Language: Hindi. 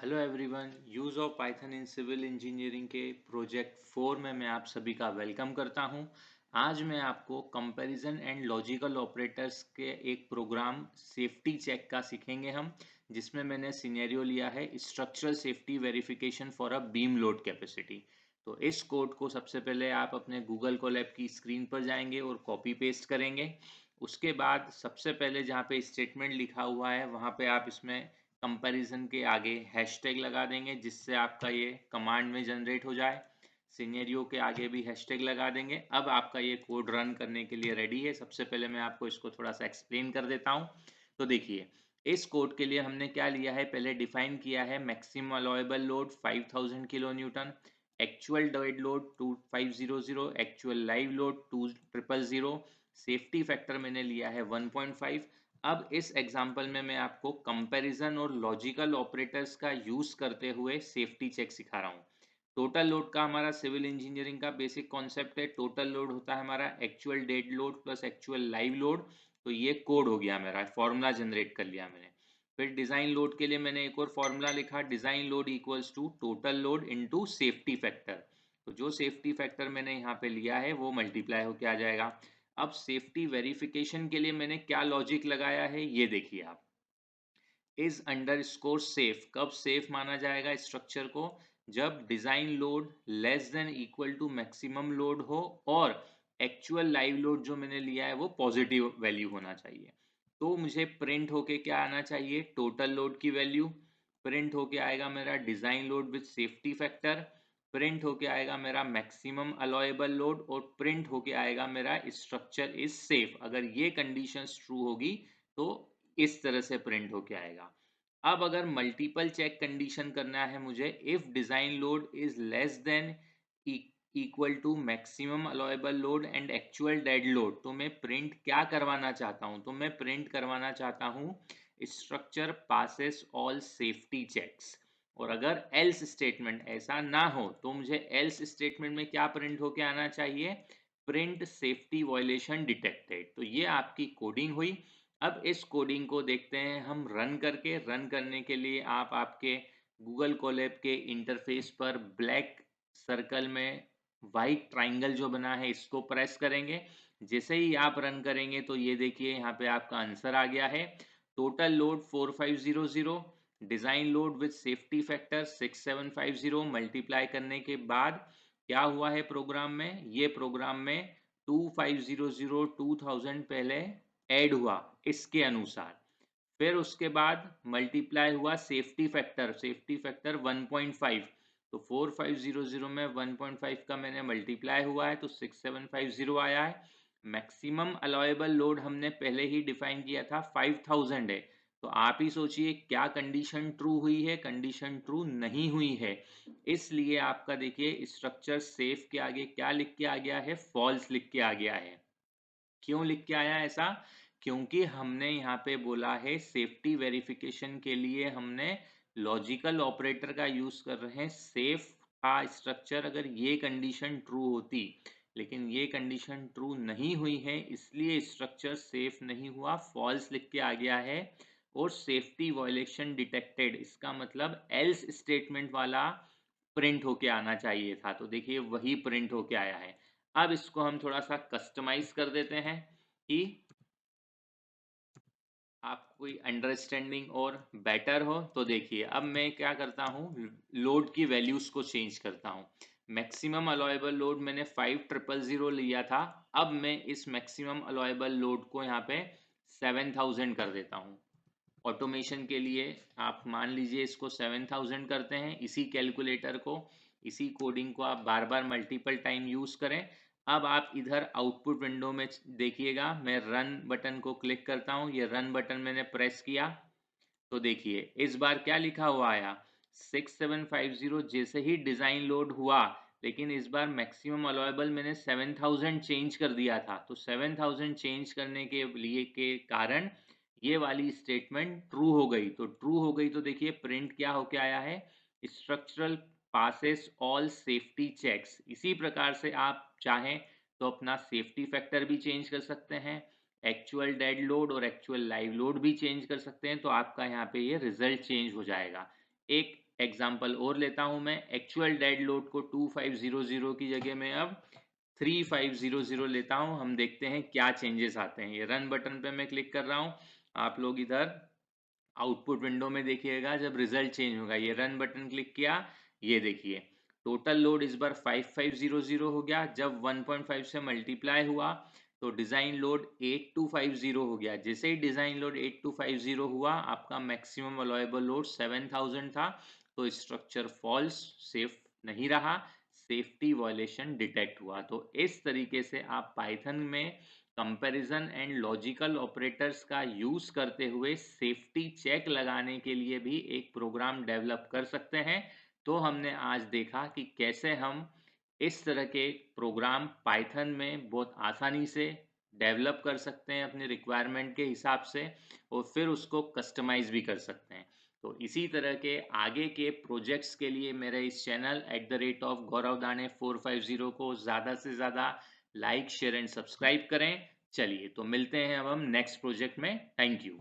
Hello everyone, use of Python in civil engineering के प्रोजेक्ट 4 में मैं आप सभी का वेलकम करता हूं। आज मैं आपको कंपैरिजन एंड लॉजिकल ऑपरेटर्स के एक प्रोग्राम सेफ्टी चेक का सीखेंगे हम, जिसमें मैंने सिनेरियो लिया है structural safety verification for a beam load capacity. तो इस कोड को सबसे पहले आप अपने गूगल कोलैब की स्क्रीन पर जाएंगे और कॉपी पेस्ट करेंगे। उसके बाद सबसे पहले जहाँ पे स्टेटमेंट लिखा हुआ है वहाँ पे आप इसमें कंपैरिजन के आगे हैशटैग लगा देंगे, जिससे आपका ये कमांड में जनरेट हो जाए। सिनेरियो के आगे भी हैशटैग लगा देंगे। अब आपका ये कोड रन करने के लिए रेडी है। सबसे पहले मैं आपको इसको थोड़ा सा एक्सप्लेन कर देता हूँ। तो देखिए, इस कोड के लिए हमने क्या लिया है, पहले डिफाइन किया है maximum allowable load 5000 kilo Newton, actual dead load 2500, actual live load 2000, safety factor मैंने लिया है 1.5। अब इस एग्जाम्पल में मैं आपको कंपैरिजन और लॉजिकल ऑपरेटर्स का यूज करते हुए सेफ्टी चेक सिखा रहा हूँ। टोटल लोड का हमारा सिविल इंजीनियरिंग का बेसिक कॉन्सेप्ट है। टोटल लोड होता है हमारा actual dead load plus actual live load. तो ये कोड हो गया मेरा, फॉर्मूला जनरेट कर लिया मैंने। फिर डिजाइन लोड के लिए मैंने एक और फॉर्मूला लिखा, design load equals to total load into safety factor. तो जो सेफ्टी फैक्टर मैंने यहाँ पे लिया है वो मल्टीप्लाई होकर आ जाएगा। अब सेफ्टी वेरिफिकेशन के लिए मैंने क्या लॉजिक लगाया है ये देखिए आप। इज अंडरस्कोर सेफ, कब सेफ माना जाएगा स्ट्रक्चर को, जब design load less than equal to maximum load हो और एक्चुअल लाइव लोड जो मैंने लिया है वो पॉजिटिव वैल्यू होना चाहिए। तो मुझे प्रिंट होके क्या आना चाहिए, टोटल लोड की वैल्यू। प्रिंट होके आएगा मेरा design load with safety factor. Print होके आएगा मेरा मैक्सिमम अलाउएबल लोड और प्रिंट होके आएगा मेरा स्ट्रक्चर इज सेफ। अगर ये कंडीशंस ट्रू होगी तो इस तरह से प्रिंट होके आएगा। अब अगर मल्टीपल चेक कंडीशन करना है मुझे, if design load is less than equal to maximum allowable load and actual dead load, तो मैं प्रिंट क्या करवाना चाहता हूं, तो मैं प्रिंट करवाना चाहता हूं structure passes all safety checks. और अगर एल्स स्टेटमेंट ऐसा ना हो तो मुझे एल्स स्टेटमेंट में क्या प्रिंट होके आना चाहिए, प्रिंट सेफ्टी वायलेशन डिटेक्टेड। तो ये आपकी कोडिंग हुई। अब इस कोडिंग को देखते हैं हम रन करके। रन करने के लिए आप आपके गूगल कोलैब के इंटरफेस पर ब्लैक सर्कल में वाइट ट्राइंगल जो बना है इसको प्रेस करेंगे। जैसे ही आप रन करेंगे तो ये देखिए यहाँ पे आपका आंसर आ गया है। Total load 4500, design load with safety factor 6750, multiply करने के बाद क्या हुआ है प्रोग्राम में, ये प्रोग्राम में 2500 2000 पहले ऐड हुआ इसके अनुसार। फिर उसके बाद मल्टीप्लाई हुआ सेफ्टी फैक्टर, सेफ्टी फैक्टर 1.5। तो 4500 में 1.5 का मैंने मल्टीप्लाई हुआ है तो 6750 आया है। मैक्सिमम अलाउएबल लोड हमने पहले ही डिफाइन किया था 5000 है। तो आप ही सोचिए क्या कंडीशन ट्रू हुई है, कंडीशन ट्रू नहीं हुई है। इसलिए आपका देखिए स्ट्रक्चर सेफ के आगे क्या लिख के आ गया है, फॉल्स लिख के आ गया है। क्यों लिख के आया ऐसा, क्योंकि हमने यहाँ पे बोला है सेफ्टी वेरिफिकेशन के लिए हमने लॉजिकल ऑपरेटर का यूज कर रहे हैं। सेफ था स्ट्रक्चर अगर ये कंडीशन ट्रू होती, लेकिन ये कंडीशन ट्रू नहीं हुई है इसलिए स्ट्रक्चर सेफ नहीं हुआ, फॉल्स लिख के आ गया है। और सेफ्टी वायलेशन डिटेक्टेड, इसका मतलब एल्स स्टेटमेंट वाला प्रिंट होके आना चाहिए था। तो देखिए वही प्रिंट होके आया है। अब इसको हम थोड़ा सा कस्टमाइज कर देते हैं कि आपको कोई अंडरस्टैंडिंग और बेटर हो। तो देखिए अब मैं क्या करता हूँ, लोड की वैल्यूज को चेंज करता हूँ। मैक्सिमम अलाउएबल लोड मैंने 5000 लिया था। अब मैं इस मैक्सिमम अलाउएबल लोड को यहाँ पे 7000 कर देता हूँ। ऑटोमेशन के लिए आप मान लीजिए इसको 7000 करते हैं। इसी कैलकुलेटर को, इसी कोडिंग को आप बार बार मल्टीपल टाइम यूज करें। अब आप इधर आउटपुट विंडो में देखिएगा, मैं रन बटन को क्लिक करता हूं। ये रन बटन मैंने प्रेस किया तो देखिए इस बार क्या लिखा हुआ आया, 6750 जैसे ही डिजाइन लोड हुआ। लेकिन इस बार मैक्सिमम अलाउएबल मैंने 7000 चेंज कर दिया था। तो 7000 चेंज करने के लिए के कारण ये वाली स्टेटमेंट ट्रू हो गई। तो ट्रू हो गई तो देखिए प्रिंट क्या होके आया है, structural passes all safety checks. इसी प्रकार से आप चाहें तो अपना सेफ्टी फैक्टर भी चेंज कर सकते हैं, एक्चुअल डेड लोड और एक्चुअल लाइव लोड भी चेंज कर सकते हैं। तो आपका यहाँ पे ये रिजल्ट चेंज हो जाएगा। एक एग्जाम्पल और लेता हूं मैं, एक्चुअल डेड लोड को 2500 की जगह में अब 3500 लेता हूं। हम देखते हैं क्या चेंजेस आते हैं। ये रन बटन पे मैं क्लिक कर रहा हूं, आप लोग इधर आउटपुट विंडो में देखिएगा जब रिजल्ट चेंज होगा। ये रन बटन क्लिक किया, ये देखिए टोटल लोड इस बार 5500 हो गया। जब 1.5 से मल्टीप्लाई हुआ तो डिजाइन लोड 8250 हो गया। जैसे ही डिजाइन लोड 8250 हुआ, आपका मैक्सिमम अलाउएबल लोड 7000 था, तो स्ट्रक्चर फॉल्स, सेफ नहीं रहा, सेफ्टी वायलेशन डिटेक्ट हुआ। तो इस तरीके से आप पाइथन में कंपैरिजन एंड लॉजिकल ऑपरेटर्स का यूज करते हुए सेफ्टी चेक लगाने के लिए भी एक प्रोग्राम डेवलप कर सकते हैं। तो हमने आज देखा कि कैसे हम इस तरह के प्रोग्राम पाइथन में बहुत आसानी से डेवलप कर सकते हैं अपने रिक्वायरमेंट के हिसाब से, और फिर उसको कस्टमाइज भी कर सकते हैं। तो इसी तरह के आगे के प्रोजेक्ट्स के लिए मेरे इस चैनल @गौरव दाने 450 को ज़्यादा से ज़्यादा लाइक, शेयर एंड सब्सक्राइब करें। चलिए तो मिलते हैं अब हम नेक्स्ट प्रोजेक्ट में। Thank you.